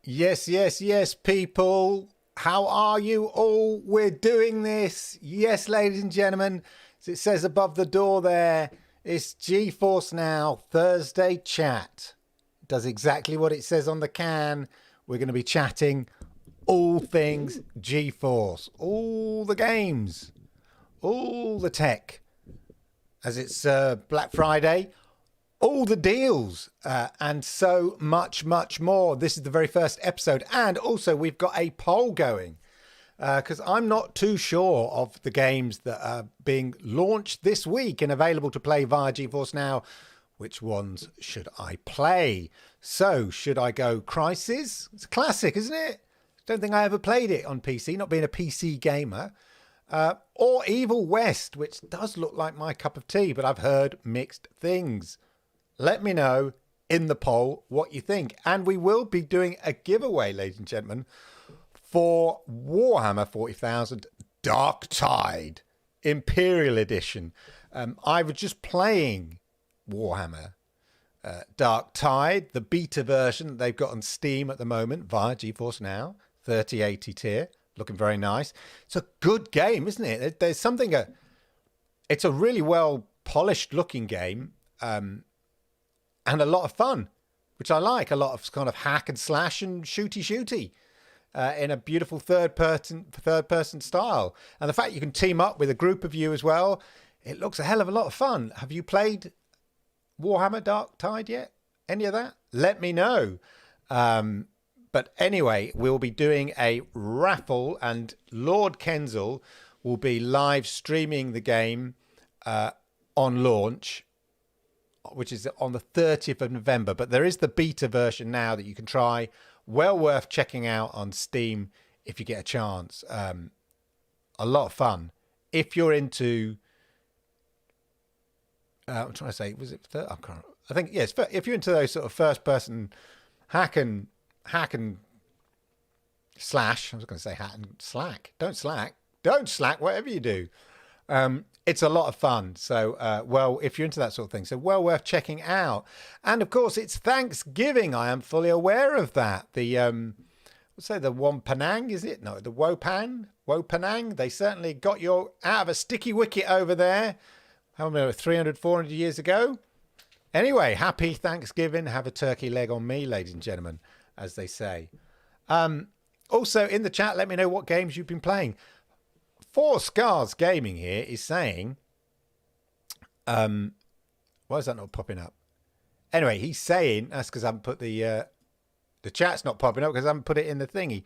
Yes, yes, yes, people. How are you all? We're doing this. Yes, ladies and gentlemen. As it says above the door there, it's GeForce Now Thursday Chat. It does exactly what it says on the can. We're going to be chatting all things GeForce, all the games, all the tech. As it's Black Friday, all the deals, and so much, much more. This is the very first episode. And also we've got a poll going because I'm not too sure of the games that are being launched this week and available to play via GeForce Now. Which ones should I play? So should I go Crysis? It's a classic, isn't it? Don't think I ever played it on PC, not being a PC gamer. Or Evil West, which does look like my cup of tea, but I've heard mixed things. Let me know in the poll what you think. And we will be doing a giveaway, ladies and gentlemen, for Warhammer 40,000 Darktide Imperial Edition. I was just playing Warhammer Darktide, the beta version that they've got on Steam at the moment via GeForce Now, 3080 tier. Looking very nice. It's a good game, isn't it? There's something... It's a really well polished looking game. And a lot of fun, which I like. A lot of kind of hack and slash and shooty in a beautiful third person style. And the fact you can team up with a group of you as well, it looks a hell of a lot of fun. Have you played Warhammer Darktide yet? Any of that? Let me know. But anyway, we'll be doing a raffle and Lord Kensal will be live streaming the game on launch, which is on the 30th of November. But there is the beta version now that you can try. Well worth checking out on Steam if you get a chance. A lot of fun. If you're into... I'm trying to say, was it... I think, yes, if you're into those sort of first-person hack and slash, I was going to say hack and slack. Don't slack, whatever you do. It's a lot of fun. So, well, if you're into that sort of thing, so well worth checking out. And of course, it's Thanksgiving. I am fully aware of that. The, let's say the Wampanang, is it? No, the Wopanang. They certainly got you out of a sticky wicket over there. How many, 300, 400 years ago? Anyway, happy Thanksgiving. Have a turkey leg on me, ladies and gentlemen, as they say. Also, in the chat, let me know what games you've been playing. Four Scars Gaming here is saying... why is that not popping up? Anyway, he's saying... That's because I haven't put the chat's not popping up because I haven't put it in the thingy.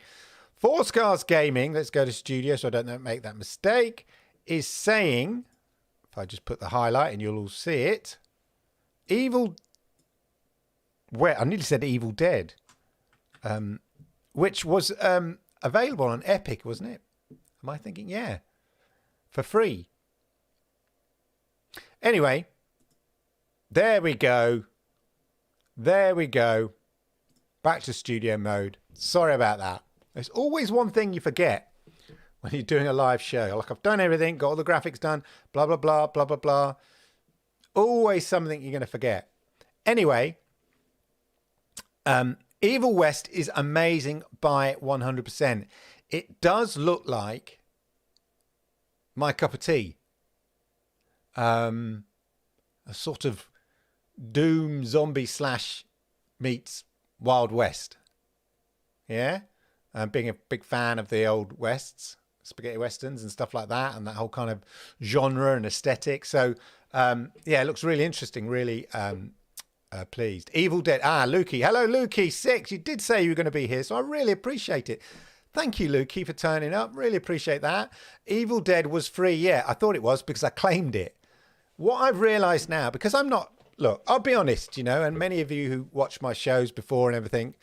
Four Scars Gaming, let's go to studio so I don't make that mistake, is saying... If I just put the highlight and you'll all see it... I nearly said Evil Dead, which was available on Epic, wasn't it? Am I thinking? Yeah, for free. Anyway, there we go. Back to studio mode. Sorry about that. There's always one thing you forget when you're doing a live show. Like, I've done everything, got all the graphics done, blah, blah, blah, blah, blah, blah. Always something you're going to forget. Anyway, Evil West is amazing by 100%. It does look like my cup of tea. A sort of Doom zombie slash meets Wild West. Yeah? Being a big fan of the old Wests, spaghetti westerns and stuff like that, and that whole kind of genre and aesthetic. So, yeah, it looks really interesting, really pleased. Evil Dead. Lukey. Hello, Lukey6. You did say you were going to be here, so I really appreciate it. Thank you, Lukey, for turning up. Really appreciate that. Evil Dead was free. Yeah, I thought it was because I claimed it. What I've realised now, because I'm not... Look, I'll be honest, and many of you who watch my shows before and everything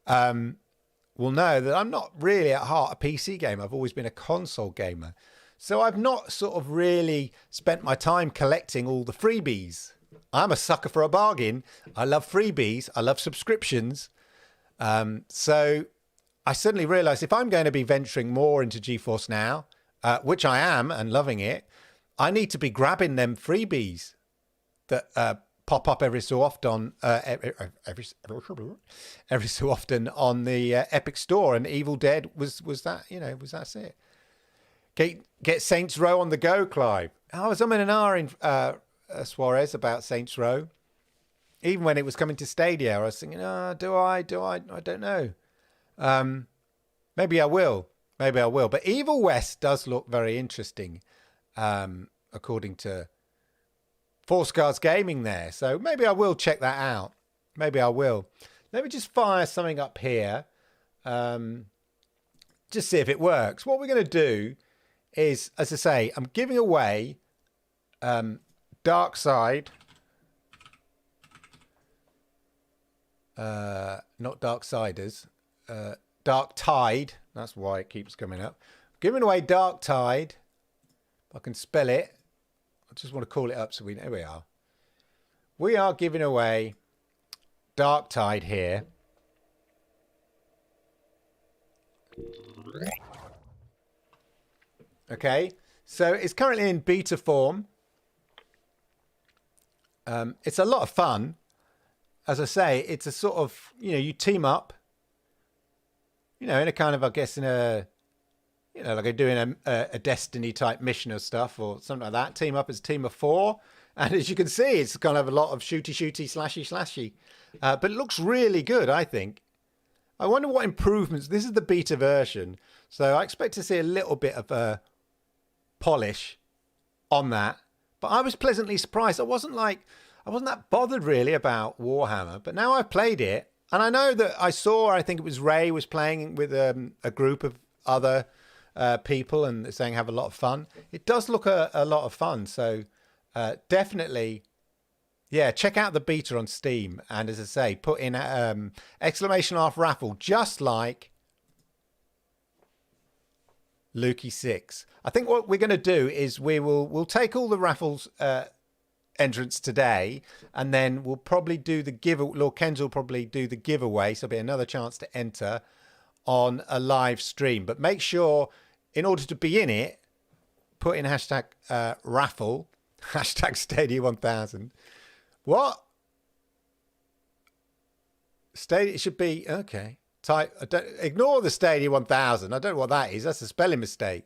will know that I'm not really at heart a PC gamer. I've always been a console gamer. So I've not sort of really spent my time collecting all the freebies. I'm a sucker for a bargain. I love freebies. I love subscriptions. So I suddenly realised if I'm going to be venturing more into GeForce Now, which I am and loving it, I need to be grabbing them freebies that pop up every so often, every so often on the Epic Store, and Evil Dead was that, was that it? Get Saints Row on the go, Clive. I was in an hour in Suarez about Saints Row. Even when it was coming to Stadia, I was thinking, do I? I don't know. Maybe I will. But Evil West does look very interesting, according to Four Scars Gaming there. So maybe I will check that out. Maybe I will. Let me just fire something up here. Just see if it works. What we're going to do is, as I say, I'm giving away Darkside. Not Darksiders. Darktide. That's why it keeps coming up. I'm giving away Darktide. If I can spell it. I just want to call it up so we know. Here we are. We are giving away Darktide here. Okay, so it's currently in beta form. It's a lot of fun. As I say, it's a sort of, you team up, in a kind of, I guess, in a, like you're doing a Destiny type mission or stuff or something like that. Team up as a team of 4. And as you can see, it's kind of a lot of shooty, slashy. But it looks really good, I think. I wonder what improvements. This is the beta version. So I expect to see a little bit of a polish on that. But I was pleasantly surprised. I wasn't that bothered really about Warhammer. But now I've played it. And I know that I think it was Ray was playing with a group of other people and saying have a lot of fun. It does look a lot of fun. So definitely, check out the beta on Steam. And as I say, put in exclamation mark raffle, just like Lukey 6. I think what we're going to do is we'll take all the raffles entrants today, and then we'll probably do the Lord Ken's will probably do the giveaway, so there'll be another chance to enter on a live stream. But make sure, in order to be in it, put in hashtag raffle, hashtag Stadia 1000. What? Stadia, it should be, okay. Ignore the Stadia 1000. I don't know what that is. That's a spelling mistake.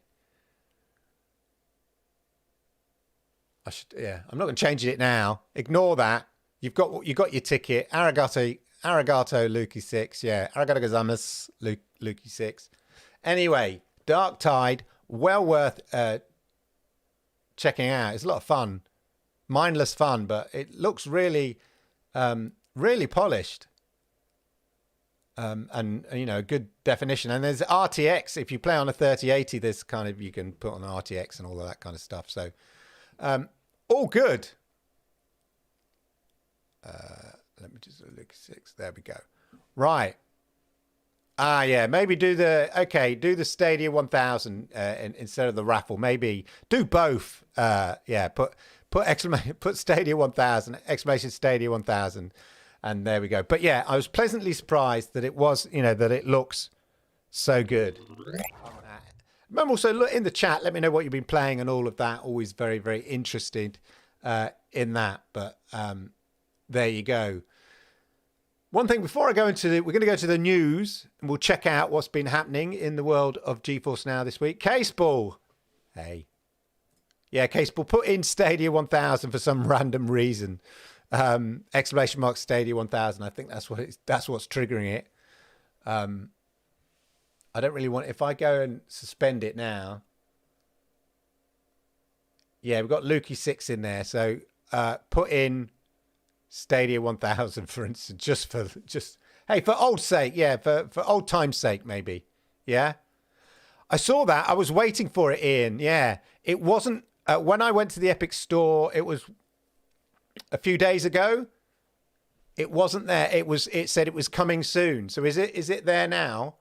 I'm not going to change it now. Ignore that. You've got your ticket. Arigato, Lukey 6. Yeah, arigato gozaimasu, Lukey 6. Anyway, Darktide, well worth checking out. It's a lot of fun, mindless fun, but it looks really, really polished. And good definition. And there's RTX. If you play on a 3080, there's kind of, you can put on RTX and all of that kind of stuff. So, all good. Let me just look 6. There we go. Right. Maybe do the Stadia 1000 instead of the raffle. Maybe do both. Put Stadia 1000 exclamation Stadia 1000, and there we go. But yeah, I was pleasantly surprised that it was, that it looks so good. Remember, also look in the chat. Let me know what you've been playing and all of that. Always very, very interested in that. But there you go. One thing before I go into we're going to go to the news and we'll check out what's been happening in the world of GeForce Now this week. Caseball, hey, yeah, Caseball put in Stadia 1000 for some random reason. Exclamation mark Stadia 1000. I think that's what's triggering it. I don't really want, if I go and suspend it now. Yeah, we've got Lukey 6 in there. So put in Stadia 1000, for instance, for old sake. Yeah, for old time's sake, maybe. Yeah. I saw that. I was waiting for it, Ian. Yeah. It wasn't, when I went to the Epic Store, it was a few days ago. It wasn't there. It said it was coming soon. So is it there now?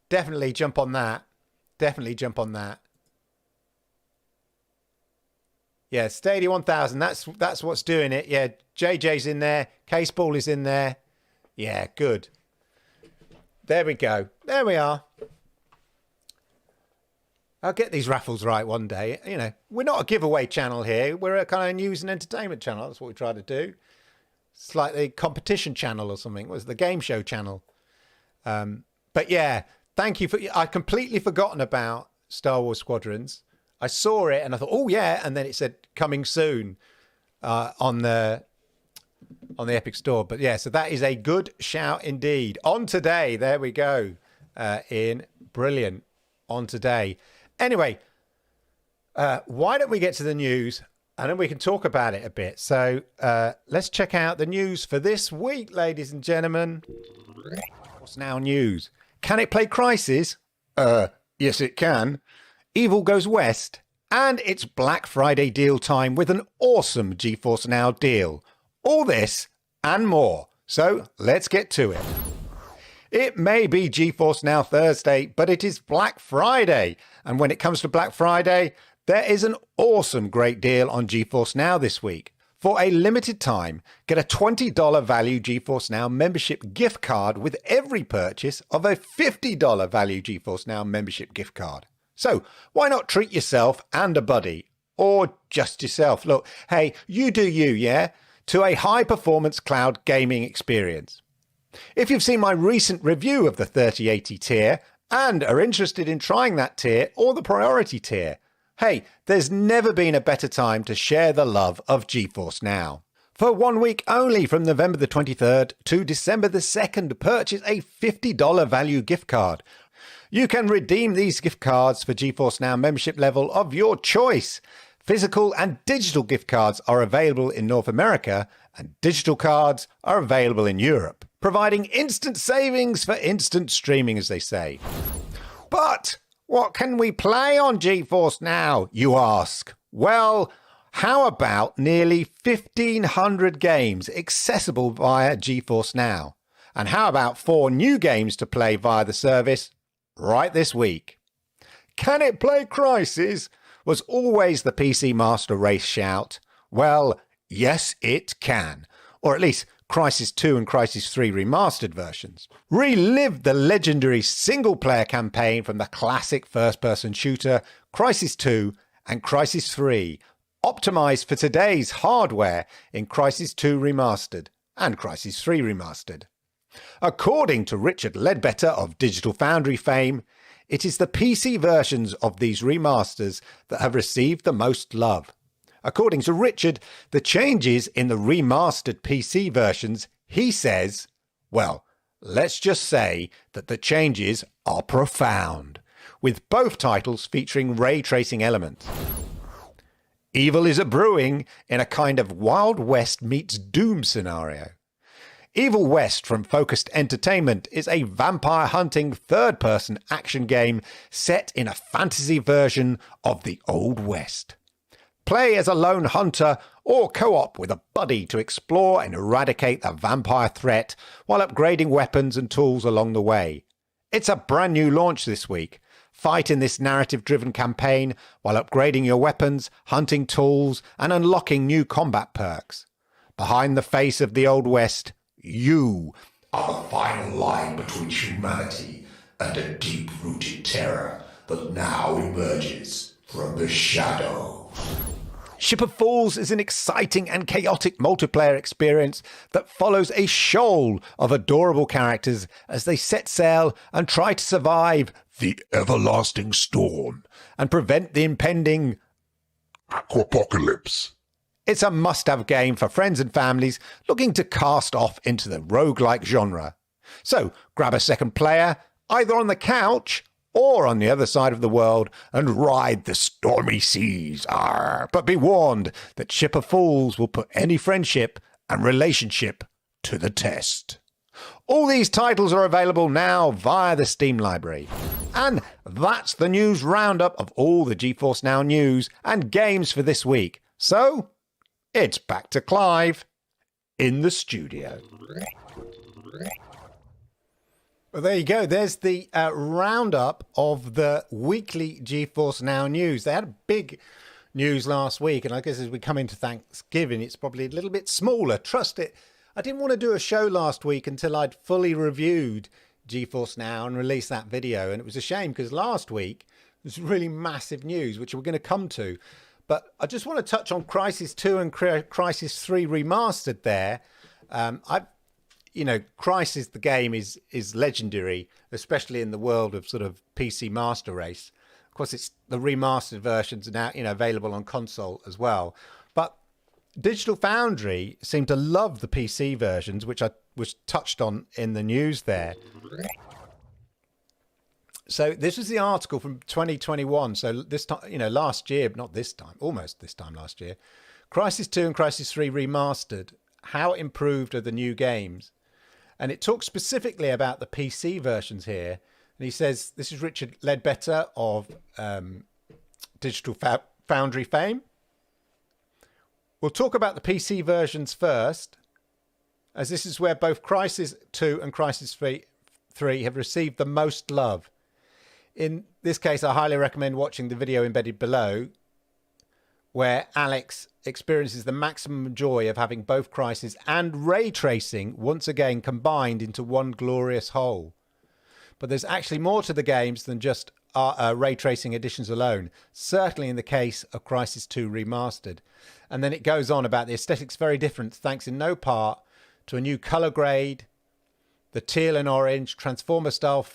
Definitely jump on that. Yeah, Stadia 1000. That's what's doing it. Yeah, JJ's in there. Caseball is in there. Yeah, good. There we go. There we are. I'll get these raffles right one day. We're not a giveaway channel here. We're a kind of news and entertainment channel. That's what we try to do. It's like the competition channel or something. It was the game show channel. But yeah, thank you for. I'd completely forgotten about Star Wars Squadrons. I saw it and I thought, oh yeah, and then it said coming soon on the Epic Store. But yeah, so that is a good shout indeed. On today, there we go. Brilliant on today. Anyway, why don't we get to the news and then we can talk about it a bit. So let's check out the news for this week, ladies and gentlemen. What's now news? Can it play Crysis? Yes, it can. Evil goes west, and it's Black Friday deal time with an awesome GeForce Now deal. All this and more. So let's get to it. It may be GeForce Now Thursday, but it is Black Friday. And when it comes to Black Friday, there is an awesome great deal on GeForce Now this week. For a limited time, get a $20 value GeForce Now membership gift card with every purchase of a $50 value GeForce Now membership gift card. So why not treat yourself and a buddy, or just yourself? Look, hey, you do you, yeah? To a high-performance cloud gaming experience. If you've seen my recent review of the 3080 tier and are interested in trying that tier or the priority tier, hey, there's never been a better time to share the love of GeForce Now. For 1 week only, from November the 23rd to December the 2nd, purchase a $50 value gift card. You can redeem these gift cards for GeForce Now membership level of your choice. Physical and digital gift cards are available in North America, and digital cards are available in Europe, providing instant savings for instant streaming, as they say. But what can we play on GeForce Now, you ask? Well, how about nearly 1,500 games accessible via GeForce Now? And how about 4 new games to play via the service right this week? Can it play Crysis? Was always the PC Master Race shout. Well, yes, it can. Or at least Crysis 2 and Crysis 3 remastered versions. Relive the legendary single-player campaign from the classic first-person shooter Crysis 2 and Crysis 3, optimized for today's hardware in Crysis 2 Remastered and Crysis 3 Remastered. According to Richard Ledbetter of Digital Foundry fame, it is the PC versions of these remasters that have received the most love. According to Richard, the changes in the remastered PC versions, he says, well, let's just say that the changes are profound, with both titles featuring ray tracing elements. Evil is a brewing in a kind of Wild West meets Doom scenario. Evil West from Focused Entertainment is a vampire hunting third-person action game set in a fantasy version of the Old West. Play as a lone hunter or co-op with a buddy to explore and eradicate the vampire threat while upgrading weapons and tools along the way. It's a brand new launch this week. Fight in this narrative-driven campaign while upgrading your weapons, hunting tools, and unlocking new combat perks. Behind the face of the Old West, you are the final line between humanity and a deep-rooted terror that now emerges from the shadows. Ship of Fools is an exciting and chaotic multiplayer experience that follows a shoal of adorable characters as they set sail and try to survive the everlasting storm and prevent the impending aquapocalypse. It's a must-have game for friends and families looking to cast off into the roguelike genre. So grab a second player, either on the couch or on the other side of the world, and ride the stormy seas. Arr. But be warned that Ship of Fools will put any friendship and relationship to the test. All these titles are available now via the Steam library. And that's the news roundup of all the GeForce Now news and games for this week. So it's back to Clive in the studio. Well, there you go. There's the roundup of the weekly GeForce Now news. They had big news last week, and I guess as we come into Thanksgiving, it's probably a little bit smaller. Trust it. I didn't want to do a show last week until I'd fully reviewed GeForce Now and released that video, and it was a shame because last week was really massive news, which we're going to come to. But I just want to touch on Crysis 2 and Crysis 3 Remastered there. Crysis, the game, is legendary, especially in the world of sort of PC master race. Of course, it's the remastered versions are now available on console as well. But Digital Foundry seemed to love the PC versions, which I was touched on in the news there. So this was the article from 2021. So this time, last year, not this time, almost this time last year, Crysis 2 and Crysis 3 remastered. How improved are the new games? And it talks specifically about the PC versions here. And he says, this is Richard Ledbetter of Digital Foundry fame. We'll talk about the PC versions first, as this is where both Crysis 2 and Crysis 3 have received the most love. In this case, I highly recommend watching the video embedded below, where Alex experiences the maximum joy of having both Crysis and ray tracing once again combined into one glorious whole. But there's actually more to the games than just ray tracing additions alone, certainly in the case of Crysis 2 Remastered. And then it goes on about the aesthetics very different, thanks in no part to a new color grade. The teal and orange Transformer style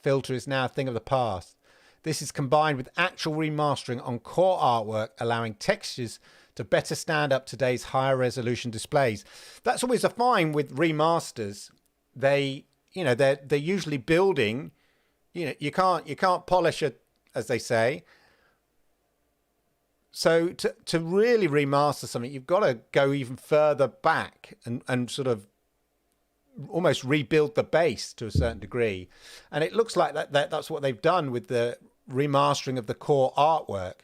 filter is now a thing of the past. This is combined with actual remastering on core artwork, allowing textures to better stand up to today's higher resolution displays. That's always a fine with remasters. They're usually building. You can't polish it, as they say. So to really remaster something, you've got to go even further back and sort of almost rebuild the base to a certain degree. And it looks like that's what they've done with the remastering of the core artwork,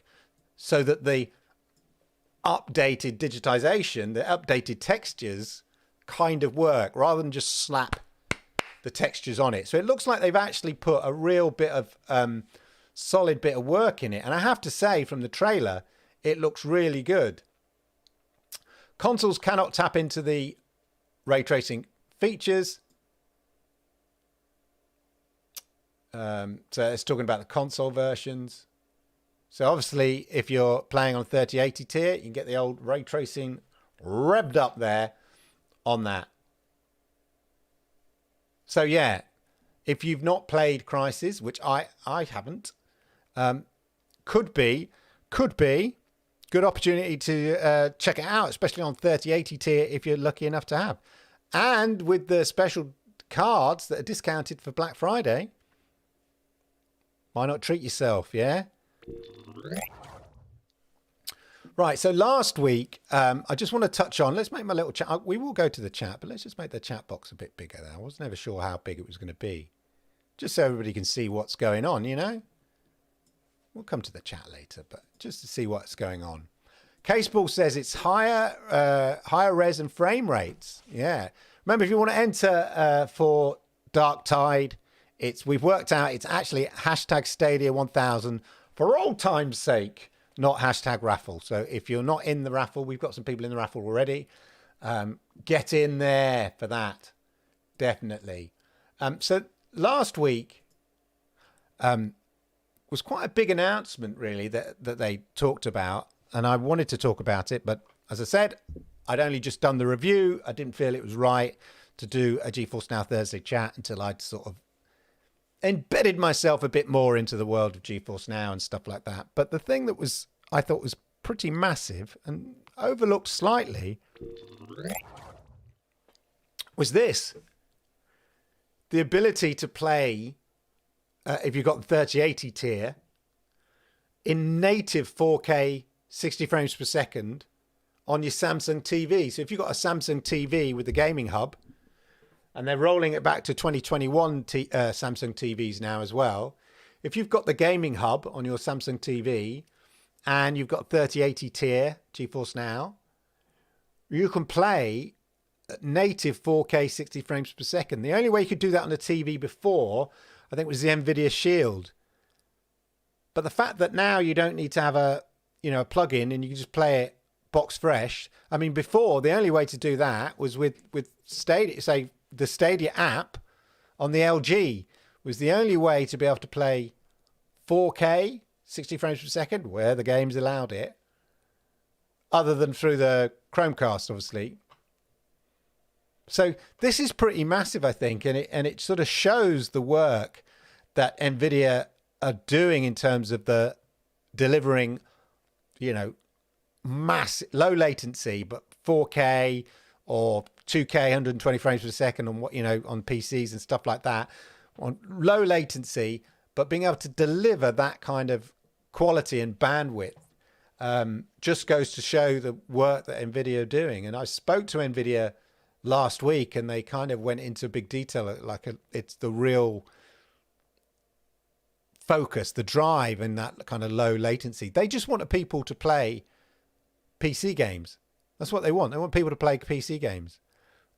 so that the updated digitization, the updated textures kind of work rather than just slap the textures on it. So it looks like they've actually put a real bit of solid bit of work in it. And I have to say, from the trailer, it looks really good. Consoles cannot tap into the ray tracing features. So it's talking about the console versions. So obviously, if you're playing on 3080 tier, you can get the old ray tracing revved up there on that. So yeah, if you've not played Crysis, which I haven't, could be good opportunity to check it out, especially on 3080 tier if you're lucky enough to have. And with the special cards that are discounted for Black Friday, why not treat yourself, yeah? Right, so last week, I just want to touch on, let's make my little chat. We will go to the chat, but let's just make the chat box a bit bigger there. I was never sure how big it was going to be. Just so everybody can see what's going on, We'll come to the chat later, but just to see what's going on. Caseball says it's higher res and frame rates. Yeah. Remember, if you want to enter for Darktide, we've worked out it's actually hashtag Stadia 1000 for old time's sake, not hashtag raffle. So if you're not in the raffle, we've got some people in the raffle already. Get in there for that. Definitely. So last week was quite a big announcement, really, that they talked about. And I wanted to talk about it, but as I said, I'd only just done the review. I didn't feel it was right to do a GeForce Now Thursday chat until I'd sort of embedded myself a bit more into the world of GeForce Now and stuff like that. But the thing that I thought was pretty massive and overlooked slightly was this. The ability to play, if you've got the 3080 tier, in native 4K 60 frames per second on your Samsung TV. So if you've got a Samsung TV with the gaming hub, and they're rolling it back to 2021 Samsung TVs now as well. If you've got the gaming hub on your Samsung TV and you've got 3080 tier GeForce Now, you can play native 4K 60 frames per second. The only way you could do that on the TV before, I think, was the NVIDIA Shield. But the fact that now you don't need to have a plug-in and you can just play it box fresh. I mean, before, the only way to do that was with Stadia, say, the Stadia app on the LG was the only way to be able to play 4K 60 frames per second where the games allowed it, other than through the Chromecast, obviously. So this is pretty massive, I think, and it sort of shows the work that NVIDIA are doing in terms of the delivering, you know, low latency, but 4K or 2K 120 frames per second on what, you know, on PCs and stuff like that, on low latency, but being able to deliver that kind of quality and bandwidth just goes to show the work that NVIDIA are doing. And I spoke to NVIDIA last week, and they kind of went into big detail, like it's the real focus, the drive, and that kind of low latency. They just want people to play PC games. That's what they want. They want people to play PC games.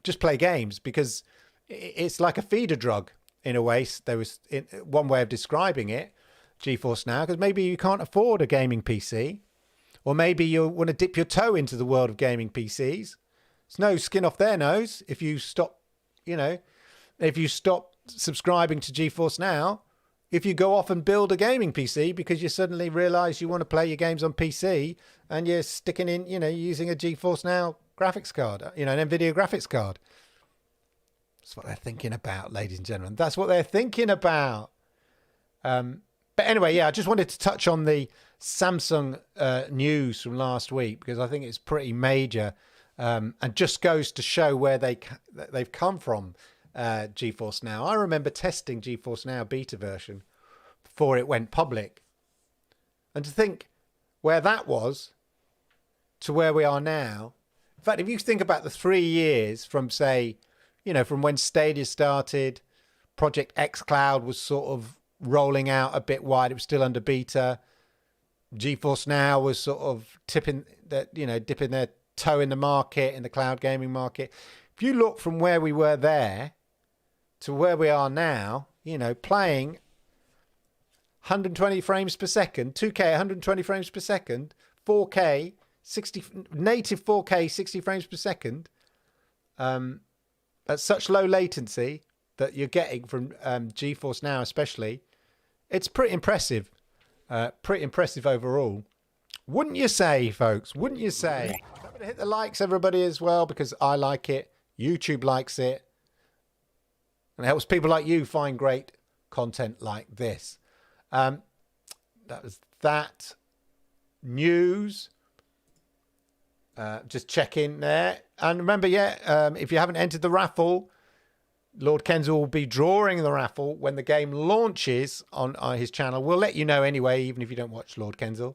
Just play games, because it's like a feeder drug in a way. There was one way of describing it, GeForce Now, because maybe you can't afford a gaming PC, or maybe you want to dip your toe into the world of gaming PCs. There's no skin off their nose if you stop, you know, if you stop subscribing to GeForce Now. If you go off and build a gaming PC because you suddenly realize you want to play your games on PC, and you're sticking in, you know, using a GeForce Now graphics card, you know, an NVIDIA graphics card. That's what they're thinking about, ladies and gentlemen. That's what they're thinking about. But anyway, yeah, I just wanted to touch on the Samsung news from last week, because I think it's pretty major, and just goes to show where they've come from. GeForce Now. I remember testing GeForce Now beta version before it went public, and to think where that was to where we are now. In fact, if you think about the 3 years from, say, you know, from when Stadia started, Project xCloud was sort of rolling out a bit wide, it was still under beta. GeForce Now was sort of dipping their toe in the market, in the cloud gaming market. If you look from where we were there to where we are now, you know, playing 120 frames per second, 2K 120 frames per second, 4K 60, native 4K 60 frames per second, at such low latency that you're getting from GeForce Now, especially, it's pretty impressive. Pretty impressive overall. Wouldn't you say, folks? Wouldn't you say? Hit the likes, everybody, as well, because I like it. YouTube likes it. And it helps people like you find great content like this. That was that news. Just check in there. And remember, if you haven't entered the raffle, Lord Kensal will be drawing the raffle when the game launches on his channel. We'll let you know anyway, even if you don't watch Lord Kensal.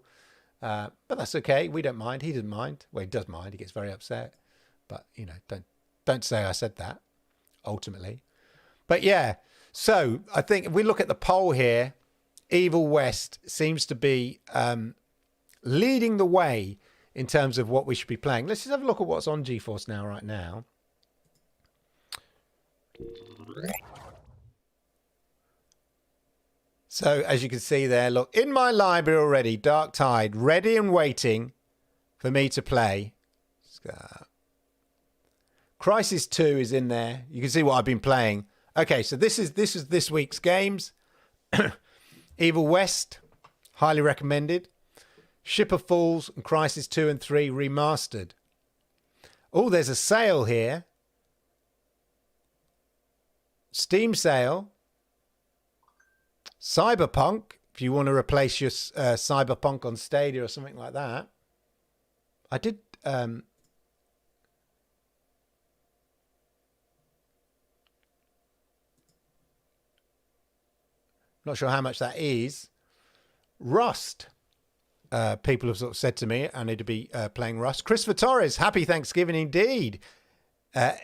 But that's okay. We don't mind. He doesn't mind. Well, he does mind. He gets very upset. But, you know, don't say I said that, ultimately. But yeah, so I think if we look at the poll here, Evil West seems to be leading the way in terms of what we should be playing. Let's just have a look at what's on GeForce Now right now. So as you can see there, look, in my library already, Darktide, ready and waiting for me to play. Crysis 2 is in there. You can see what I've been playing. Okay, so this is this week's games. Evil West, highly recommended. Ship of Fools and Crysis 2 and 3 Remastered. Oh, there's a sale here. Steam sale. Cyberpunk, if you want to replace your Cyberpunk on Stadia or something like that. I did... not sure how much that is. Rust. People have sort of said to me I need to be playing Rust. Christopher Torres, happy Thanksgiving indeed.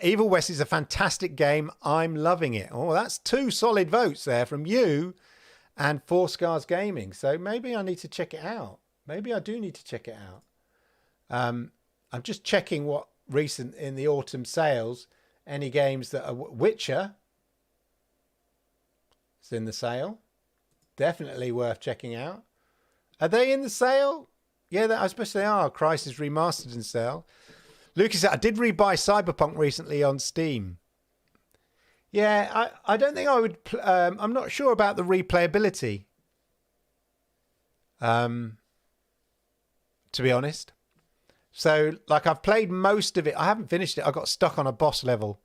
Evil West is a fantastic game. I'm loving it. Oh, that's 2 solid votes there from you and Four Scars Gaming. So maybe I need to check it out. Maybe I do need to check it out. I'm just checking what recent in the autumn sales, any games that are... Witcher is in the sale. Definitely worth checking out. Are they in the sale? Yeah, I suppose they are. Crysis Remastered in sale. Lucas said, I did rebuy Cyberpunk recently on Steam. Yeah, I don't think I would... I'm not sure about the replayability. To be honest. So, like, I've played most of it. I haven't finished it. I got stuck on a boss level.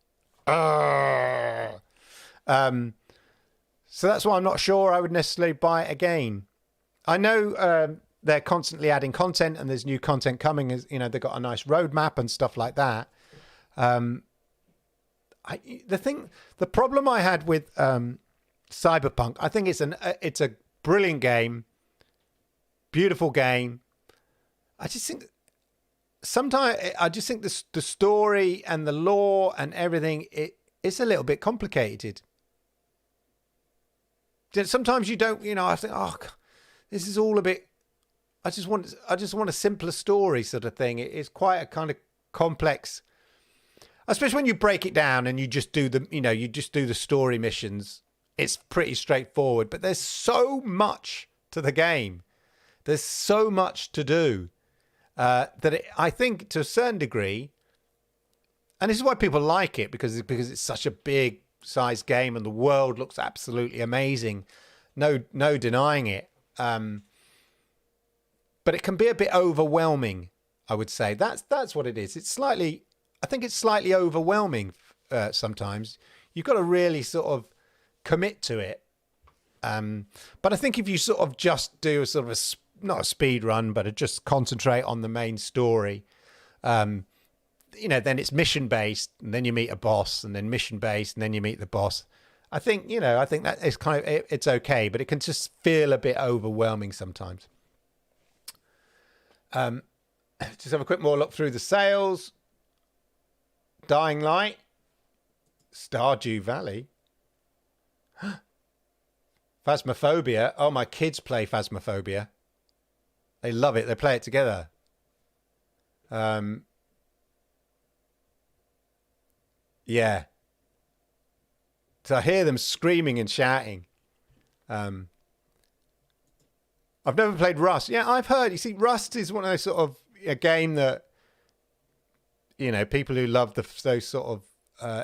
So that's why I'm not sure I would necessarily buy it again. I know they're constantly adding content and there's new content coming. As you know, they've got a nice roadmap and stuff like that. The problem I had with Cyberpunk, I think it's a brilliant game, beautiful game. I just think sometimes the story and the lore and everything it's a little bit complicated. Sometimes you don't, I think, oh, this is all a bit. I just want a simpler story sort of thing. It's quite a kind of complex, especially when you break it down and you just do the story missions. It's pretty straightforward, but there's so much to the game. There's so much to do that I think to a certain degree, and this is why people like it because it's such a big size game and the world looks absolutely amazing. No denying it. But it can be a bit overwhelming, I would say. That's what it is. I think it's slightly overwhelming sometimes. You've got to really sort of commit to it. But I think if you sort of just do a sort of not a speed run, but just concentrate on the main story, then it's mission based, and then you meet a boss, and then mission based, and then you meet the boss. I think that is kind of it's okay, but it can just feel a bit overwhelming sometimes. Just have a quick more look through the sales. Dying Light, Stardew Valley, Phasmophobia. Oh, my kids play Phasmophobia. They love it. They play it together. Yeah. So I hear them screaming and shouting. I've never played Rust. Yeah, I've heard. You see, Rust is one of those sort of a game that, people who love those sort of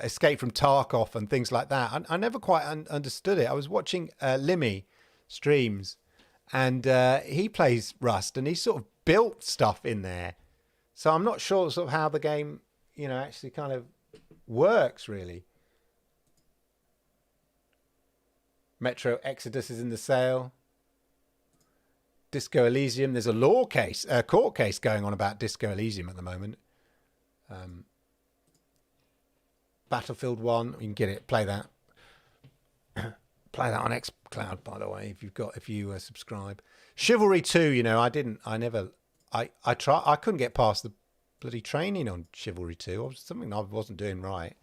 Escape from Tarkov and things like that. I never quite understood it. I was watching Limmy streams, and he plays Rust, and he sort of built stuff in there. So I'm not sure sort of how the game, actually kind of works really. Metro Exodus is in the sale. Disco Elysium. There's a court case going on about Disco Elysium at the moment. Battlefield 1. You can get it. Play that. Play that on xCloud, by the way, if you subscribe. Chivalry 2. I couldn't get past the bloody training on Chivalry 2. Something I wasn't doing right.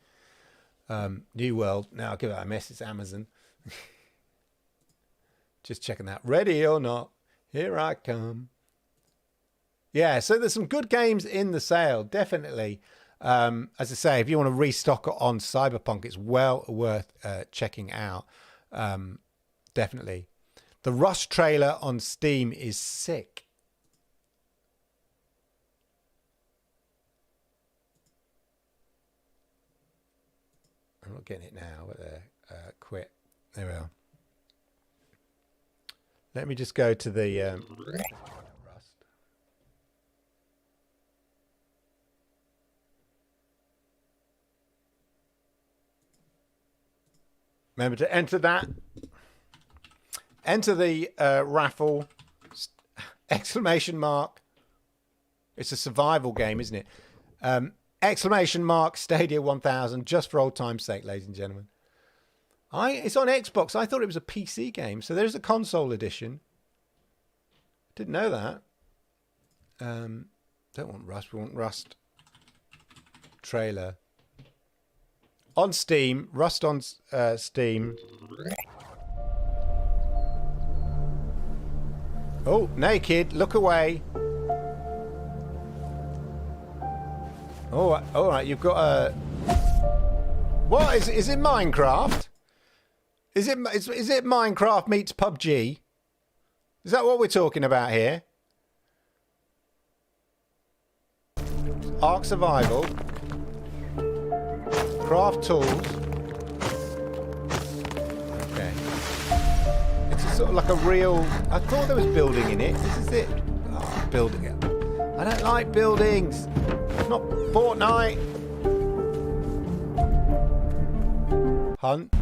New World. Now I'll give it a miss. It's Amazon. Just checking that. Ready or not, here I come. Yeah, so there's some good games in the sale, definitely. As I say, if you want to restock on Cyberpunk, it's well worth checking out. Definitely. The Rust trailer on Steam is sick. I'm not getting it now, but quit. There we are. Let me just go to the Rust. Remember to enter that. Enter the raffle. Exclamation mark. It's a survival game, isn't it? Exclamation mark Stadia 1000, just for old time's sake, ladies and gentlemen. It's on Xbox. I thought it was a PC game. So there's a console edition. Didn't know that. Don't want Rust. We want Rust trailer. On Steam. Rust on Steam. Oh, naked. Look away. Oh, all right. You've got a... What? Is it Minecraft? Is it Minecraft meets PUBG? Is that what we're talking about here? Ark Survival. Craft tools. Okay. It's sort of like a real... I thought there was building in it. This is it. Oh, building it. I don't like buildings. It's not Fortnite. Hunt.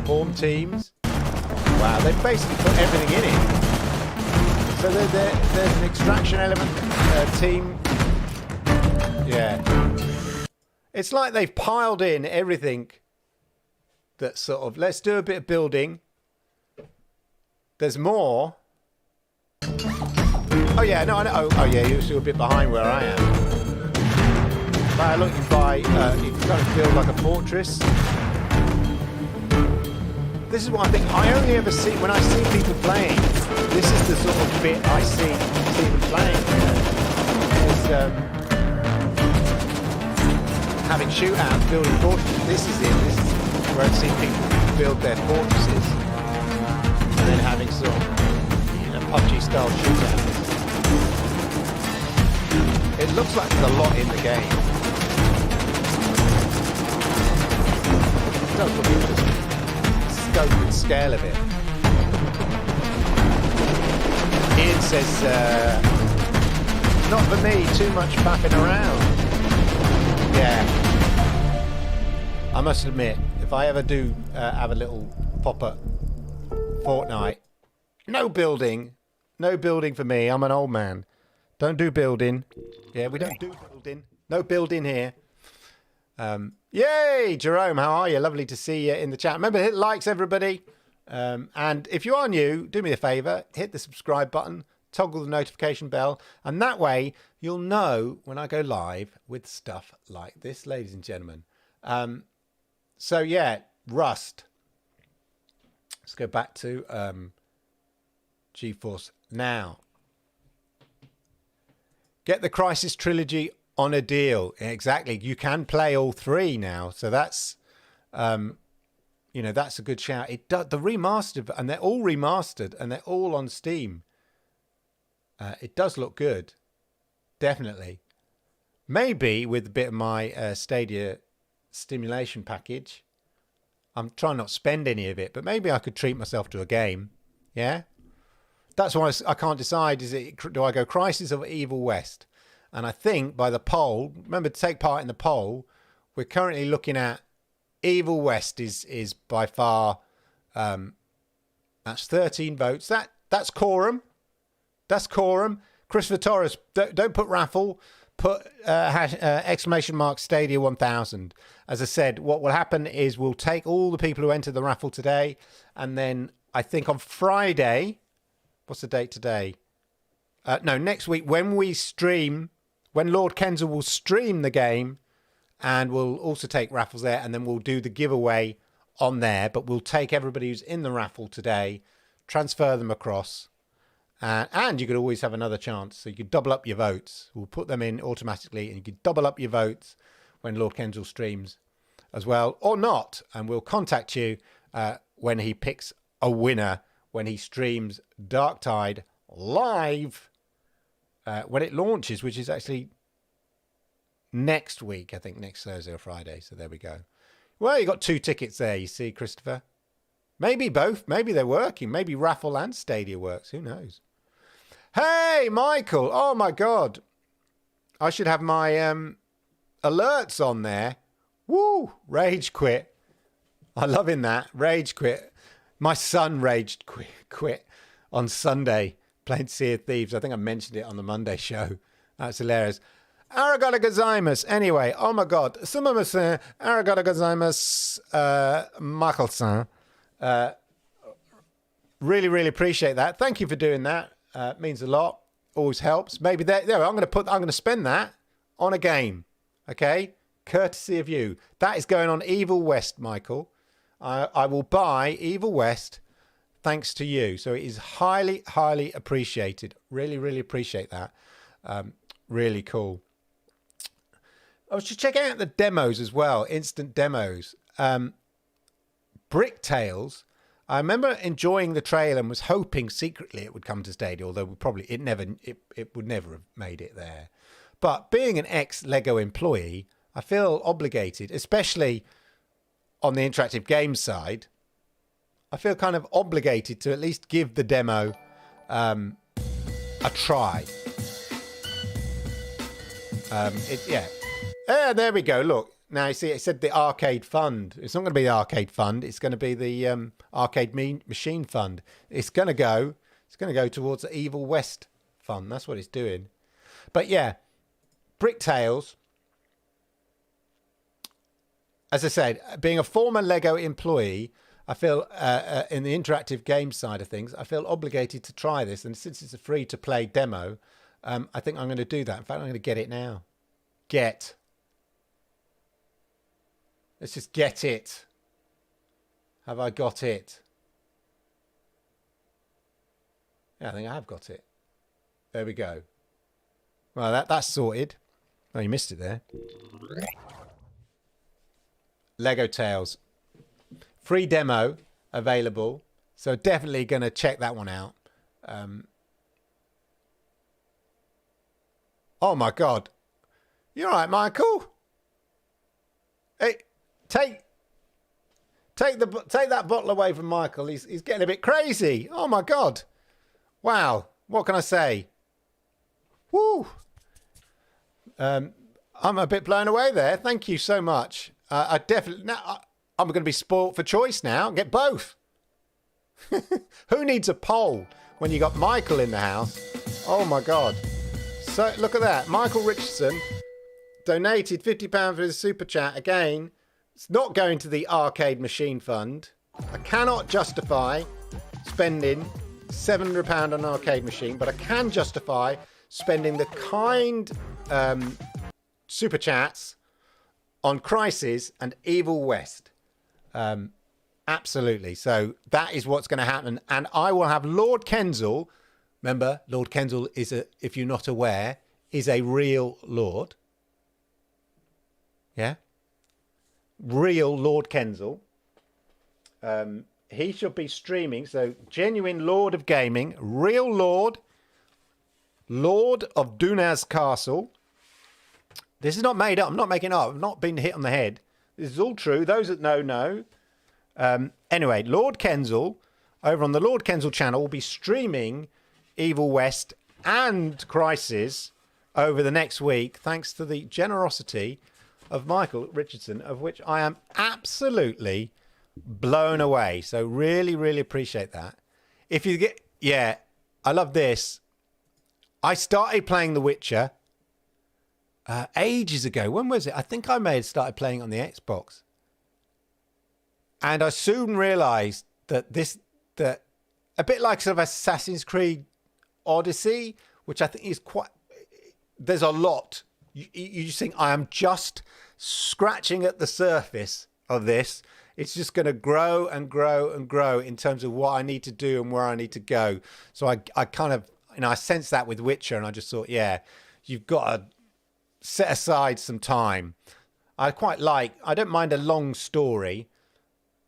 Form teams. Wow, they've basically put everything in it. So there's an extraction element team. Yeah. It's like they've piled in everything that's sort of, let's do a bit of building. There's more. Oh yeah, no, I know. Oh yeah, you're still a bit behind where I am. But look, you can kind of build like a fortress. This is what I think. I only ever see, when I see people playing, this is the sort of bit I see them playing. Having shootouts, building fortresses. This is it. This is where I've seen people build their fortresses. And then having sort of, PUBG style shootouts. It looks like there's a lot in the game. It does look interesting. Scope and scale of it. Ian says, not for me, too much faffing around. Yeah. I must admit, if I ever do have a little pop-up Fortnite, no building for me. I'm an old man. Don't do building. Yeah, we don't do building. No building here. Yay, Jerome, how are you? Lovely to see you in the chat. Remember, hit likes, everybody. And if you are new, do me a favor, hit the subscribe button, toggle the notification bell, and that way you'll know when I go live with stuff like this, ladies and gentlemen. So yeah, Rust. Let's go back to GeForce Now. Get the Crysis trilogy on a deal. Exactly. You can play all three now. So that's, that's a good shout. It does, the remastered, and they're all remastered and they're all on Steam. It does look good. Definitely. Maybe with a bit of my Stadia stimulation package. I'm trying not to spend any of it, but maybe I could treat myself to a game. Yeah. That's why I can't decide, do I go Crysis or Evil West? And I think by the poll, remember to take part in the poll, we're currently looking at Evil West is by far, that's 13 votes. That's quorum. That's quorum. Christopher Torres, don't put raffle, put exclamation mark Stadia 1000. As I said, what will happen is we'll take all the people who entered the raffle today, and then I think on Friday, what's the date today? No, next week when we stream, when Lord Kenzel will stream the game, and we'll also take raffles there, and then we'll do the giveaway on there. But we'll take everybody who's in the raffle today, transfer them across, and you could always have another chance. So you could double up your votes. We'll put them in automatically, and you could double up your votes when Lord Kenzel streams as well, or not. And we'll contact you when he picks a winner, when he streams Darktide live when it launches, which is actually next week, I think next Thursday or Friday. So there we go. Well, you got 2 tickets there, you see, Christopher. Maybe both. Maybe they're working. Maybe raffle and Stadia works. Who knows? Hey, Michael. Oh, my God. I should have my alerts on there. Woo! Rage quit. I'm loving that. Rage quit. My son raged quit on Sunday playing Sea of Thieves. I think I mentioned it on the Monday show. That's hilarious. Arigato gozaimasu. Anyway, oh my God. Sumimasen. Arigato gozaimasu. Michael-san. Really, really appreciate that. Thank you for doing that. It means a lot. Always helps. Maybe there. I'm going to spend that on a game. Okay? Courtesy of you. That is going on Evil West, Michael. I will buy Evil West thanks to you. So it is highly, highly appreciated. Really, really appreciate that. Really cool. I was just checking out the demos as well. Instant demos. Brick Tales. I remember enjoying the trailer and was hoping secretly it would come to Stadia, although it would never have made it there. But being an ex-Lego employee, I feel obligated, especially on the interactive games side. I feel kind of obligated to at least give the demo a try. Yeah, there we go. Look, Now, you see, it said the arcade fund. It's not going to be the arcade fund. It's going to be the arcade machine fund. It's going to go towards the Evil West fund. That's what it's doing. But yeah, Bricktails, as I said, being a former Lego employee, I feel in the interactive game side of things, I feel obligated to try this. And since it's a free-to-play demo, I think I'm going to do that. In fact, I'm going to get it now. Let's just get it. Have I got it? Yeah, I think I have got it. There we go. Well, that's sorted. Oh, you missed it there. Lego Tales. Free demo available. So definitely going to check that one out. Oh, my God. You all right, Michael? Hey. Take that bottle away from Michael. He's getting a bit crazy. Oh my God! Wow, what can I say? Woo! I'm a bit blown away there. Thank you so much. I'm going to be spoilt for choice now. Get both. Who needs a poll when you got Michael in the house? Oh my God! So look at that. Michael Richardson donated £50 for his super chat again. It's not going to the arcade machine fund. I cannot justify spending £700 on an arcade machine, but I can justify spending the kind super chats on Crysis and Evil West. Absolutely. So that is what's going to happen. And I will have Lord Kensal. Remember, Lord Kensal is if you're not aware, is a real lord. Yeah. Real Lord Kensal. He should be streaming. So genuine Lord of Gaming, real Lord of Dunaz Castle. This is not made up. I'm not making it up. I've not been hit on the head. This is all true. Those that know. Anyway, Lord Kensal over on the Lord Kensal channel will be streaming Evil West and Crysis over the next week, thanks to the generosity of Michael Richardson, of which I am absolutely blown away. So really, really appreciate that. If you get, yeah, I love this. I started playing The Witcher ages ago. When was it? I think I may have started playing on the Xbox. And I soon realized that that a bit like sort of Assassin's Creed Odyssey, which I think is quite, there's a lot. You just think, I am just scratching at the surface of this. It's just going to grow and grow and grow in terms of what I need to do and where I need to go. So I kind of, I sensed that with Witcher, and I just thought, yeah, you've got to set aside some time. I don't mind a long story,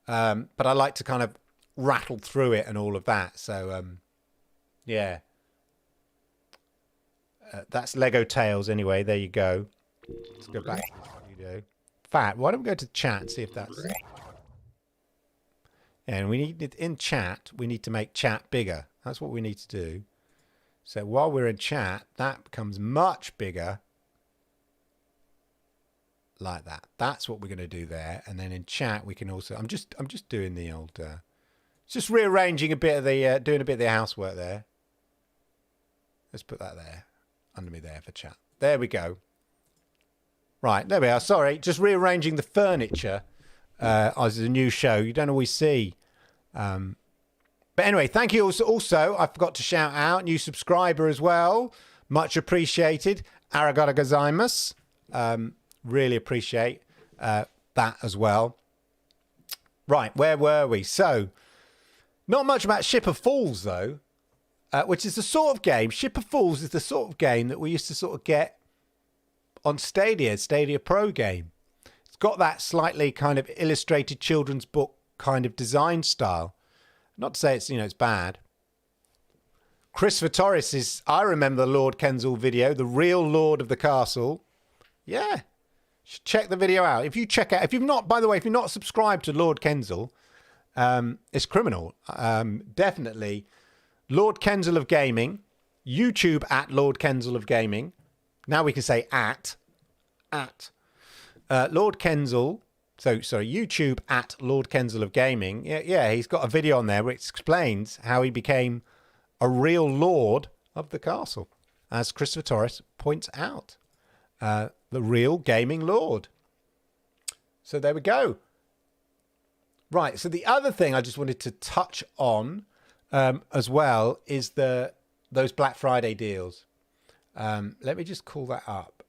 but I like to kind of rattle through it and all of that. So, yeah. That's Lego Tales anyway. There you go. Let's go back to the video. Fat, why don't we go to chat and see if that's... And we need it in chat. We need to make chat bigger. That's what we need to do. So while we're in chat, that becomes much bigger. Like that. That's what we're going to do there. And then in chat, we can also... I'm just doing the old... just rearranging a bit of the... doing a bit of the housework there. Let's put that there. Under me there for chat. There we go. Right, there we are. Sorry, just rearranging the furniture as a new show. You don't always see. But anyway, thank you also. I forgot to shout out new subscriber as well. Much appreciated. Aragata gozaimasu. Really appreciate that as well. Right, where were we? So, not much about Ship of Fools though. Which is the sort of game, Ship of Fools is the sort of game that we used to sort of get on Stadia Pro game. It's got that slightly kind of illustrated children's book kind of design style. Not to say it's, it's bad. Chris Vitoris is, I remember the Lord Kensal video, the real Lord of the Castle. Yeah, check the video out. If you've not, by the way, if you're not subscribed to Lord Kensal, it's criminal. Definitely. Lord Kensal of Gaming, YouTube at Lord Kensal of Gaming. Now we can say at. Lord Kenzel. So, sorry, YouTube at Lord Kenzel of Gaming. Yeah, he's got a video on there which explains how he became a real lord of the castle, as Christopher Torres points out. The real gaming lord. So there we go. Right, so the other thing I just wanted to touch on as well is those Black Friday deals. Let me just call that up.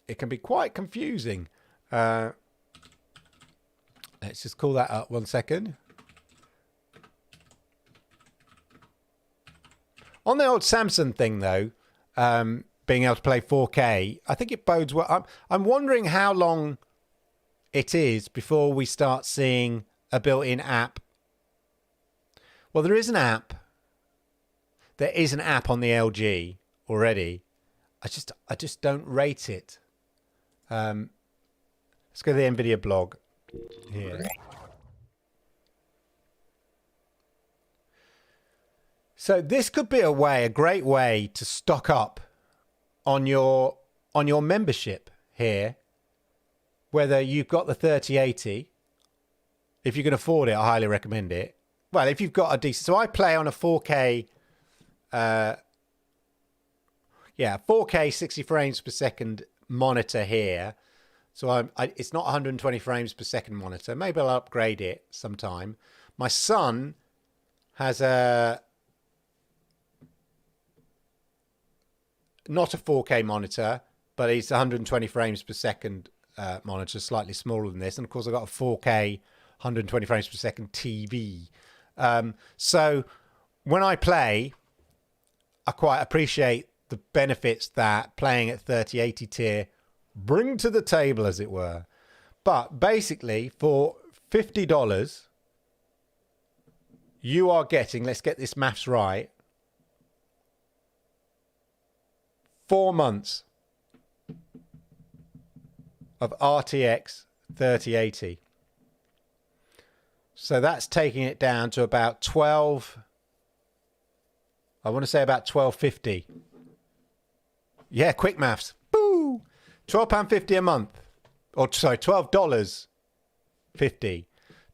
It can be quite confusing. Let's just call that up 1 second. On the old Samsung thing, though, being able to play 4K, I think it bodes well. I'm wondering how long it is before we start seeing a built-in app. Well, there is an app. There is an app on the LG already. I just don't rate it. Let's go to the NVIDIA blog here. So this could be a great way to stock up on your membership here. Whether you've got the 3080, if you can afford it, I highly recommend it. Well, if you've got a decent, so I play on a 4K, 4K 60 frames per second monitor here. So it's not 120 frames per second monitor. Maybe I'll upgrade it sometime. My son has not a 4K monitor, but it's 120 frames per second monitor, slightly smaller than this. And of course, I've got a 4K 120 frames per second TV. So when I play, I quite appreciate the benefits that playing at 3080 tier bring to the table, as it were. But basically, for $50, you are getting, let's get this maths right, 4 months of RTX 3080. So that's taking it down to about 12. I want to say about $12.50. Yeah, quick maths. Boo! £12.50 a month. Or sorry, $12.50.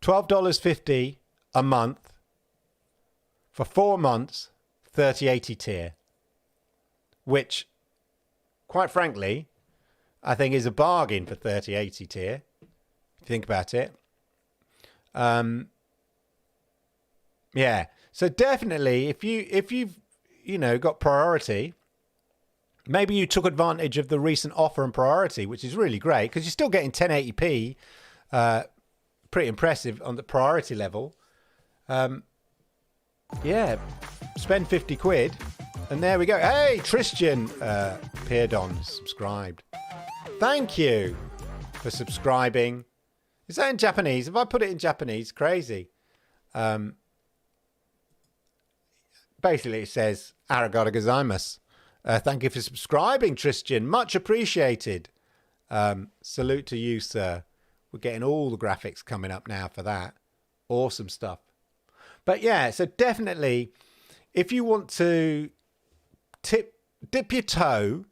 $12.50 a month for 4 months, 3080 tier. Which, quite frankly, I think is a bargain for 3080 tier. If you think about it. Yeah. So definitely, if you've got priority, maybe you took advantage of the recent offer and priority, which is really great because you're still getting 1080p, pretty impressive on the priority level. Yeah, spend 50 quid, and there we go. Hey, Tristan Peardon subscribed. Thank you for subscribing. Is that in Japanese? If I put it in Japanese, crazy. Basically, it says, Arigato gozaimasu. Thank you for subscribing, Tristan. Much appreciated. Salute to you, sir. We're getting all the graphics coming up now for that. Awesome stuff. But yeah, so definitely, if you want to dip your toe,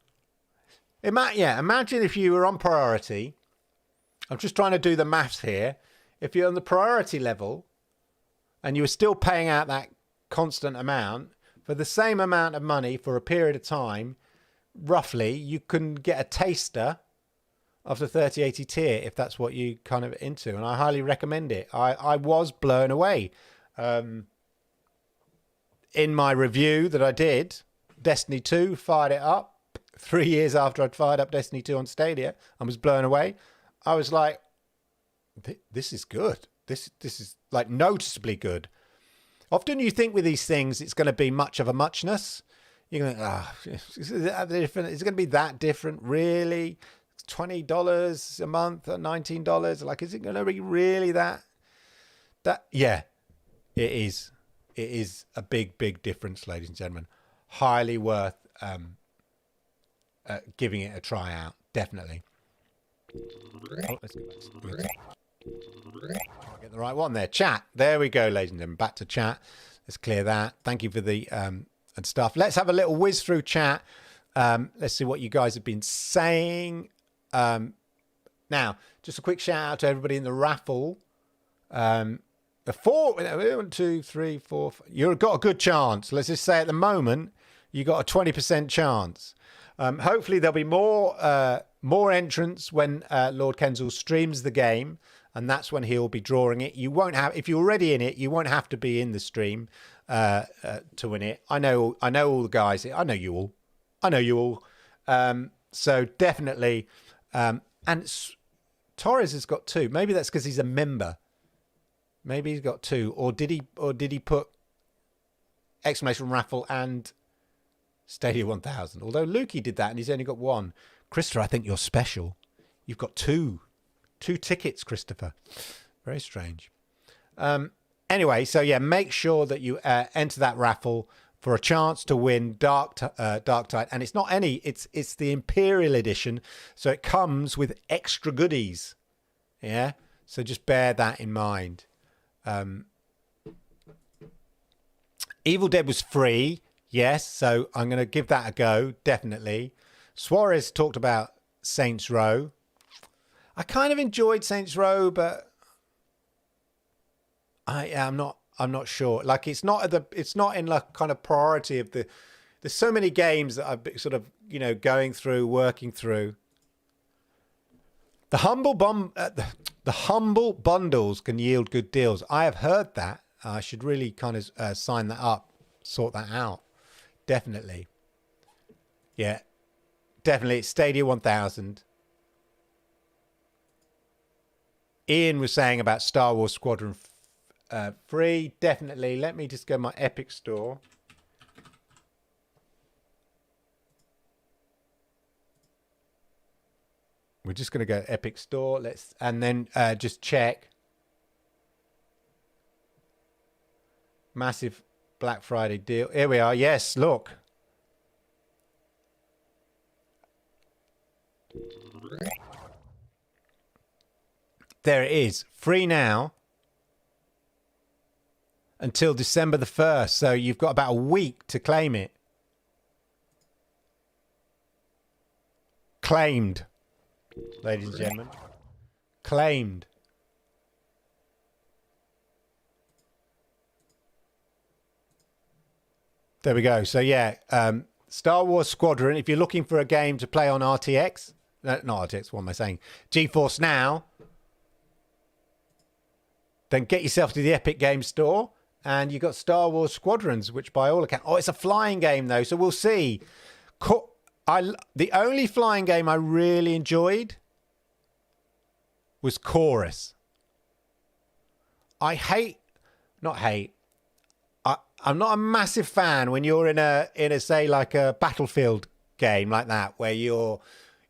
imagine if you were on priority. I'm just trying to do the maths here. If you're on the priority level and you were still paying out that constant amount for the same amount of money for a period of time, roughly, you can get a taster of the 3080 tier if that's what you kind of into. And I highly recommend it. I was blown away. In my review that I did, Destiny 2, fired it up 3 years after I'd fired up Destiny 2 on Stadia and was blown away. I was like, this is good. This is like noticeably good. Often you think with these things, it's going to be much of a muchness. You're going, is it going to be that different? Really? $20 a month or $19? Like, is it going to be really that? Yeah, it is. It is a big, big difference, ladies and gentlemen. Highly worth giving it a try out. Definitely. Oh, let's go back. I'll get the right one there. Chat. There we go, ladies and gentlemen. Back to chat. Let's clear that. Thank you for the and stuff. Let's have a little whiz through chat. Let's see what you guys have been saying. Now, just a quick shout out to everybody in the raffle. The 1, 2, 3, 4. You've got a good chance. Let's just say at the moment, you got a 20% chance. Hopefully there'll be more entrants when Lord Kensal streams the game, and that's when he'll be drawing it. You won't have, if you're already in it, you won't have to be in the stream to win it. I know all the guys. I know you all. So definitely, and Torres has got 2. Maybe that's because he's a member. Maybe he's got 2, or did he put exclamation raffle and Stadia 1000? Although Lukey did that and he's only got 1. Christopher, I think you're special. You've got 2 tickets, Christopher. Very strange. Anyway, so yeah, make sure that you enter that raffle for a chance to win Darktide, and it's not any. It's the Imperial edition, so it comes with extra goodies. Yeah, so just bear that in mind. Evil Dead was free, yes, so I'm going to give that a go, definitely. Suarez talked about Saints Row. I kind of enjoyed Saints Row, but I'm not sure. Like it's not in like kind of priority of the. There's so many games that I've sort of working through. The humble bundles can yield good deals. I have heard that. I should really kind of sign that up, sort that out. Definitely. Yeah, definitely. It's Stadia 1000. Ian was saying about Star Wars Squadron free. Definitely. Let me just go to my Epic store. We're just going to go Epic Store. And then just check. Massive Black Friday deal. Here we are. Yes, look. There it is. Free now until December the 1st. So you've got about a week to claim it. Claimed. Ladies and gentlemen, claimed. There we go. So yeah, Star Wars Squadron. If you're looking for a game to play on RTX, not RTX. What am I saying? GeForce Now. Then get yourself to the Epic Games Store, and you got Star Wars Squadrons, which by all accounts, it's a flying game though, so we'll see. The only flying game I really enjoyed was Chorus. I'm not a massive fan when you're in a say like a Battlefield game like that, where you're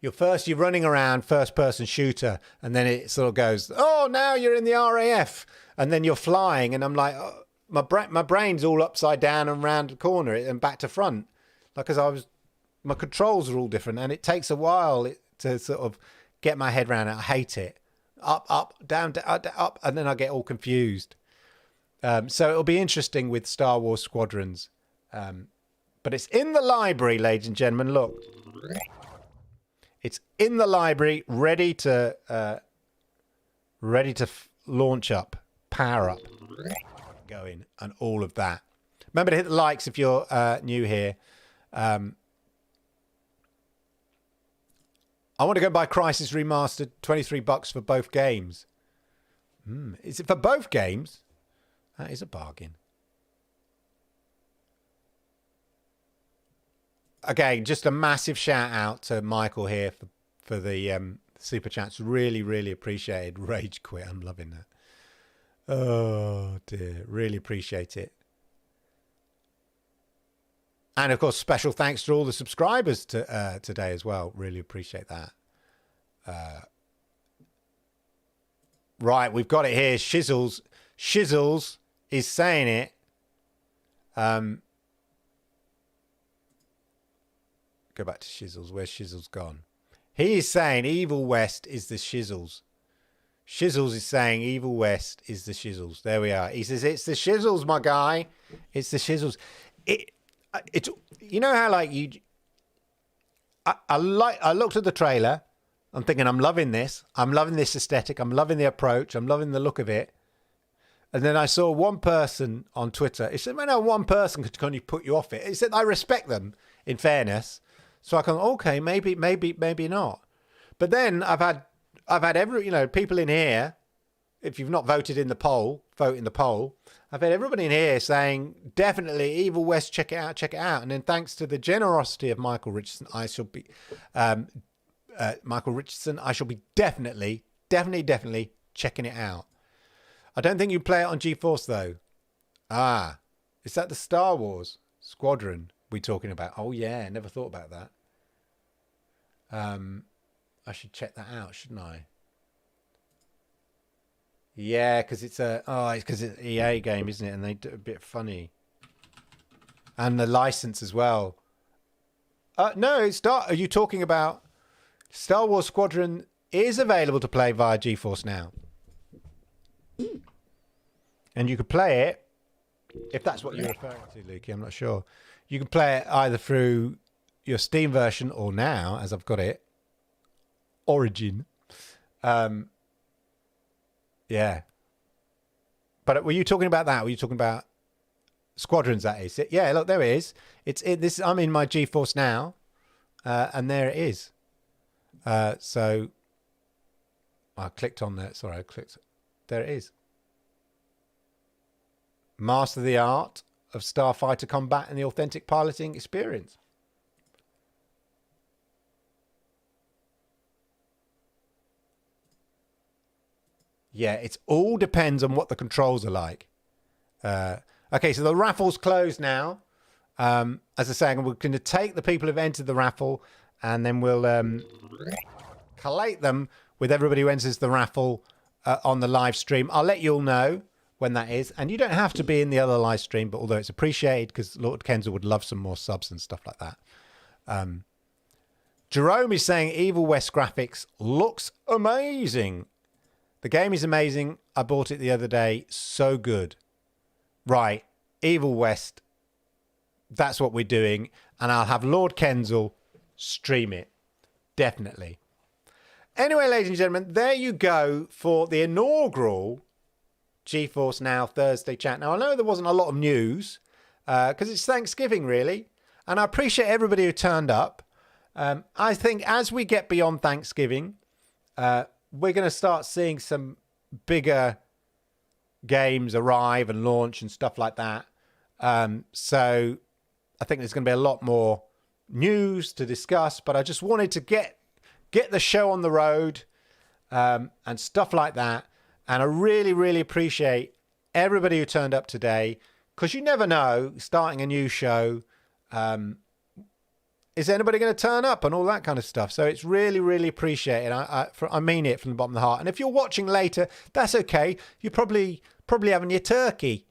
running around first person shooter, and then it sort of goes, oh, now you're in the RAF, and then you're flying, and I'm like, oh, my brain's all upside down and round the corner and back to front, like because my controls are all different, and it takes a while to sort of get my head around it. I hate it. Up, down, up, and then I get all confused. So it'll be interesting with Star Wars Squadrons. But it's in the library, ladies and gentlemen. Look. It's in the library, ready to launch up, power up, go in, and all of that. Remember to hit the likes if you're new here. I want to go buy Crysis Remastered, $23 for both games. Is it for both games? That is a bargain. Again, just a massive shout out to Michael here for the super chats. Really, really appreciated. Rage quit. I'm loving that. Oh dear, really appreciate it. And of course, special thanks to all the subscribers today as well. Really appreciate that. Right, we've got it here. Shizzles is saying it. Go back to Shizzles. Where's Shizzles gone? He is saying Evil West is the Shizzles. Shizzles is saying Evil West is the Shizzles. There we are. He says it's the Shizzles, my guy. It's the Shizzles. It's you know how like you. I looked at the trailer, I'm thinking, I'm loving this. I'm loving this aesthetic. I'm loving the approach. I'm loving the look of it. And then I saw one person on Twitter. It said, "No, one person could kind of put you off it." It said, "I respect them, in fairness." So I can, okay, maybe not. But then I've had every, people in here. If you've not voted in the poll, vote in the poll. I've had everybody in here saying, definitely, Evil West, check it out. And then thanks to the generosity of Michael Richardson, I shall be definitely checking it out. I don't think you play it on GeForce though. Is that the Star Wars Squadron we're talking about? Oh yeah, never thought about that. I should check that out, shouldn't I? Yeah, because it's an EA game, isn't it? And they do a bit funny. And the license as well. No, are you talking about Star Wars Squadron is available to play via GeForce Now. And you could play it, if that's what you're referring to, Lukey, I'm not sure. You can play it either through your Steam version or now, as I've got it, Origin. Yeah. But were you talking about that? Were you talking about Squadrons, that is? Yeah, look, there it is. I'm in my GeForce Now, and there it is. So I clicked on that. Sorry, I clicked. There it is. Master the art of starfighter combat and the authentic piloting experience. Yeah, it all depends on what the controls are like. Okay, so the raffle's closed now. As I say, we're going to take the people who've entered the raffle and then we'll collate them with everybody who enters the raffle on the live stream. I'll let you all know when that is. And you don't have to be in the other live stream, but although it's appreciated because Lord Kenzel would love some more subs and stuff like that. Jerome is saying Evil West graphics looks amazing. The game is amazing. I bought it the other day. So good. Right. Evil West. That's what we're doing. And I'll have Lord Kenzel stream it. Definitely. Anyway, ladies and gentlemen, there you go for the inaugural GeForce Now Thursday chat. Now, I know there wasn't a lot of news because it's Thanksgiving, really. And I appreciate everybody who turned up. I think as we get beyond Thanksgiving, we're going to start seeing some bigger games arrive and launch and stuff like that. So I think there's going to be a lot more news to discuss, but I just wanted to get the show on the road and stuff like that. And I really, really appreciate everybody who turned up today because you never know, starting a new show, is anybody going to turn up and all that kind of stuff? So it's really, really appreciated. I mean it from the bottom of the heart. And if you're watching later, that's okay. You're probably having your turkey.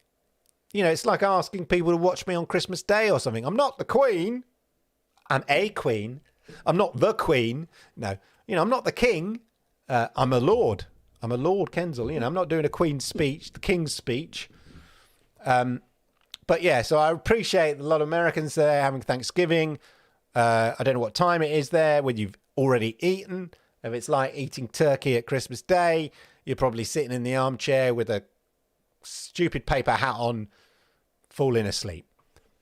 You know, it's like asking people to watch me on Christmas Day or something. I'm not the Queen. I'm a Queen. I'm not the Queen. No, I'm not the King. I'm a Lord. I'm a Lord Kenzel. I'm not doing a Queen's speech, the King's speech. But yeah, so I appreciate a lot of Americans there having Thanksgiving. I don't know what time it is there, when you've already eaten. If it's like eating turkey at Christmas Day, you're probably sitting in the armchair with a stupid paper hat on, falling asleep.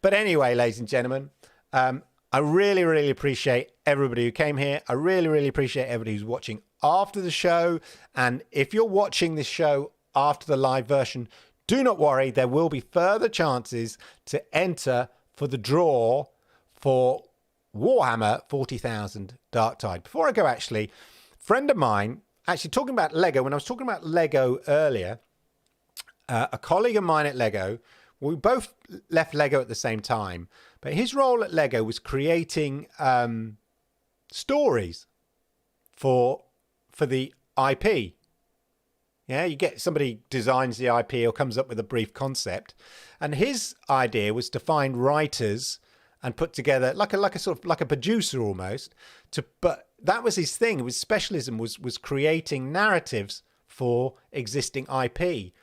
But anyway, ladies and gentlemen, I really, really appreciate everybody who came here. I really, really appreciate everybody who's watching after the show. And if you're watching this show after the live version, do not worry. There will be further chances to enter for the draw for Warhammer 40,000 Darktide. Before I go, actually, friend of mine, actually talking about Lego, when I was talking about Lego earlier, a colleague of mine at Lego, we both left Lego at the same time, but his role at Lego was creating stories for the IP. Yeah, you get somebody designs the IP or comes up with a brief concept, and his idea was to find writers and put together like a sort of like a producer almost. But that was his thing. His specialism was creating narratives for existing IP.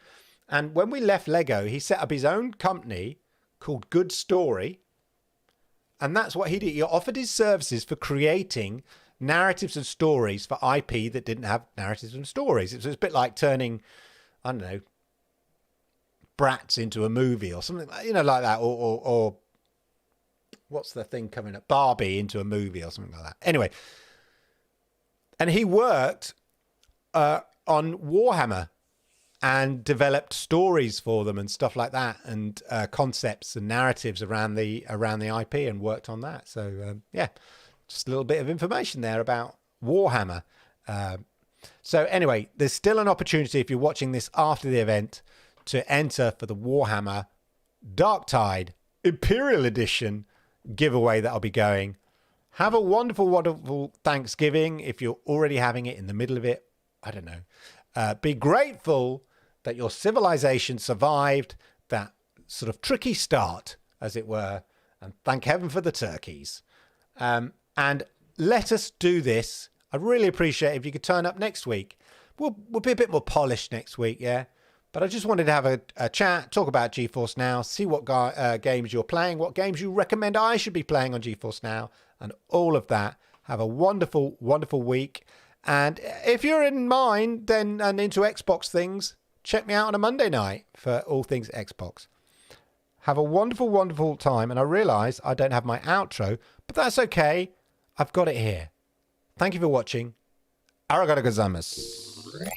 And when we left Lego, he set up his own company called Good Story, and that's what he did. He offered his services for creating narratives and stories for IP that didn't have narratives and stories. It was a bit like turning, I don't know, Bratz into a movie or something, you know, like that, or what's the thing coming up? Barbie into a movie or something like that. Anyway, and he worked on Warhammer and developed stories for them and stuff like that, and concepts and narratives around the IP, and worked on that. So yeah, just a little bit of information there about Warhammer. So anyway, there's still an opportunity if you're watching this after the event to enter for the Warhammer Darktide Imperial Edition giveaway that I'll be going. Have a wonderful, wonderful Thanksgiving if you're already having it in the middle of it. I don't know. Be grateful that your civilization survived that sort of tricky start, as it were, and thank heaven for the turkeys. And let us do this. I'd really appreciate it if you could turn up next week. We'll be a bit more polished next week, yeah? But I just wanted to have a chat, talk about GeForce Now, see what games you're playing, what games you recommend I should be playing on GeForce Now, and all of that. Have a wonderful, wonderful week. And if you're in mind then and into Xbox things, check me out on a Monday night for all things Xbox. Have a wonderful, wonderful time. And I realise I don't have my outro, but that's okay. I've got it here. Thank you for watching. Arigatou gozaimasu.